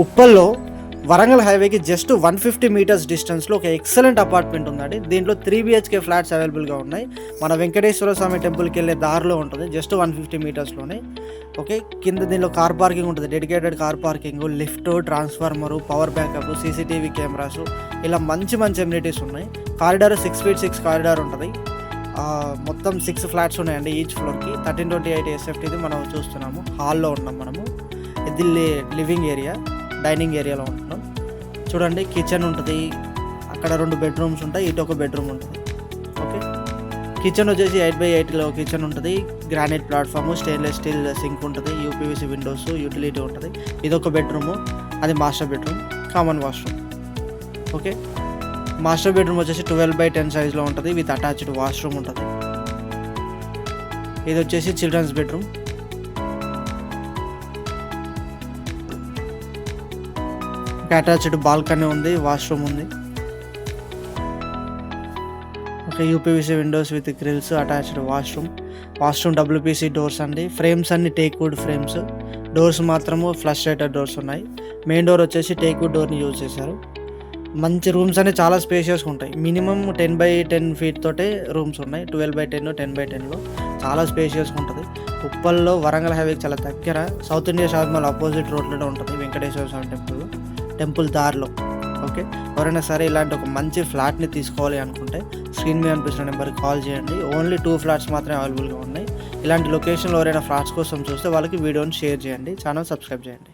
ఉప్పల్లో వరంగల్ హైవేకి just 150 metres డిస్టెన్స్లో ఒక ఎక్సలెంట్ అపార్ట్మెంట్ ఉందండి. దీంట్లో 3 BHK ఫ్లాట్స్ అవైలబుల్గా ఉన్నాయి. మన వెంకటేశ్వర స్వామి టెంపుల్కి వెళ్ళే దారిలో ఉంటుంది, జస్ట్ 150 మీటర్స్లోనే. ఓకే, కింద దీనిలో కార్ పార్కింగ్ ఉంటుంది, dedicated car parking, lift, transformer, power backup, CCTV cameras, ఇలా మంచి మంచి ఎమ్యూనిటీస్ ఉన్నాయి. కారిడార్ 6 feet 6 కారిడార్ ఉంటుంది. మొత్తం 6 ఫ్లాట్స్ ఉన్నాయండి ఈచ్ ఫ్లోర్కి. 1328 SFTది మనం చూస్తున్నాము. హాల్లో ఉన్నాం మనము. ఇది లివింగ్ ఏరియా, డైనింగ్ ఏరియాలో ఉంటున్నాం. చూడండి, కిచెన్ ఉంటుంది, అక్కడ 2 బెడ్రూమ్స్ ఉంటాయి, ఇటు ఒక బెడ్రూమ్ ఉంటుంది. ఓకే, కిచెన్ వచ్చేసి 8x8లో కిచెన్ ఉంటుంది. Granite platform, stainless steel sync ఉంటుంది, UPVC విండోస్, యూటిలిటీ ఉంటుంది. ఇదొక బెడ్రూము, అది master bedroom, common washroom. Okay, master bedroom వచ్చేసి 12x10 సైజ్లో ఉంటుంది, విత్ అటాచ్డ్ వాష్రూమ్ ఉంటుంది. ఇది వచ్చేసి చిల్డ్రన్స్ బెడ్రూమ్. అటాచ్డ్ బాల్కనీ ఉంది, వాష్రూమ్ ఉంది. Okay, UPVC windows with grills, attached washroom. WPC doors అండి. ఫ్రేమ్స్ అన్ని టేక్ వుడ్ ఫ్రేమ్స్. డోర్స్ మాత్రము ఫ్లష్ రేటెడ్ డోర్స్ ఉన్నాయి. మెయిన్ డోర్ వచ్చేసి టేక్ వుడ్ డోర్ని యూజ్ చేశారు. మంచి రూమ్స్ అన్ని చాలా స్పేషియస్గా ఉంటాయి. మినిమం 10x10 feet తోటే రూమ్స్ ఉన్నాయి. 12x10, 10x10లో చాలా స్పేషియస్గా ఉంటుంది. ఉప్పల్లో వరంగల్ హైవేకి చాలా దగ్గర, south India shopping mall opposite రోడ్లో ఉంటుంది, వెంకటేశ్వర స్వామి టెంపుల్ దారిలో. ఓకే, ఎవరైనా సరే ఇలాంటి ఒక మంచి ఫ్లాట్ని తీసుకోవాలి అనుకుంటే స్క్రీన్ మీద అనిపిస్తున్న నెంబర్కి కాల్ చేయండి. ఓన్లీ 2 ఫ్లాట్స్ మాత్రమే అవైలబుల్గా ఉన్నాయి. ఇలాంటి లొకేషన్లో ఎవరైనా ఫ్లాట్స్ కోసం చూస్తే వాళ్ళకి వీడియోని షేర్ చేయండి, ఛానల్ సబ్స్క్రైబ్ చేయండి.